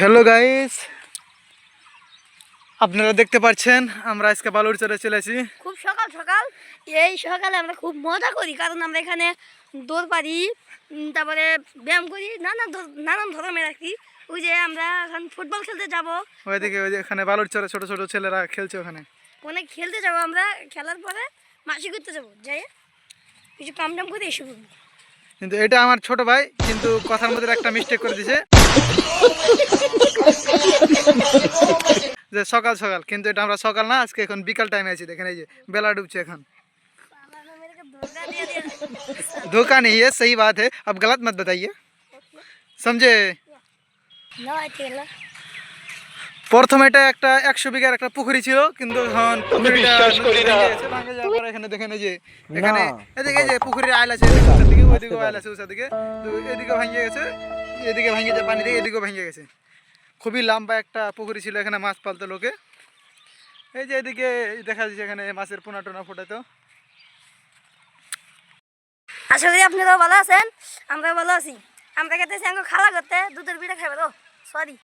Hello guys, আপনারা দেখতে পাচ্ছেন আমরা আজকে বালুরচরে চলেছি। খুব সকাল সকাল এই সকালে আমরা খুব মজা করি, কারণ আমরা এখানে দৌড় পারি, তারপরে ব্যায়াম করি, নানান ধরনের আর কি। ওই যে আমরা এখন ফুটবল খেলতে যাব, ওইদিকে এখানে বালুরচরে ছোট ছোট ছেলেরা খেলছে, ওখানে অনেক খেলতে যাব। আমরা খেলার পরে মাসি করতে যাব, যাই কিছু কাম টাম করে এসে পড়বো। কিন্তু এটা আমার ছোট ভাই, কিন্তু কথার মধ্যে একটা মিস্টেক করে দিছে যে সকাল সকাল, কিন্তু এটা আমরা সকাল না, আজকে এখন বিকাল টাইমে আছি। দেখেন এই যে বেলা ডুবছে এখন। धोखा नहीं है, सही बात है, अब गलत मत बताइए, समझे। প্রথমে এটা একটা 100 বিঘার একটা পুকুরি ছিল, কিন্তু এখন পুকুরিটা ভাঙে যাওয়ার পরে এখানে দেখেন এই যে এখানে এদিকে যে পুকুরির আইল আছে, এদিকে ওইদিকে আইল আছে, ওদিকে তো এদিকে ভেঙে গেছে, এদিকে ভেঙে যায় পানি থেকে, এদিকেও ভেঙে গেছে। খুবই লম্বা একটা পুকুরি ছিল, এখানে মাছ পালতো লোকে। এই যে এদিকে দেখা যাচ্ছে এখানে মাছের পোনা টোনা ফোটাতো। আশা করি আপনারাও ভালো আছেন, আমরাও ভালো আছি। আমরা খেতেছি খালা করতে দুধের পিঠা খাবে তো, সরি।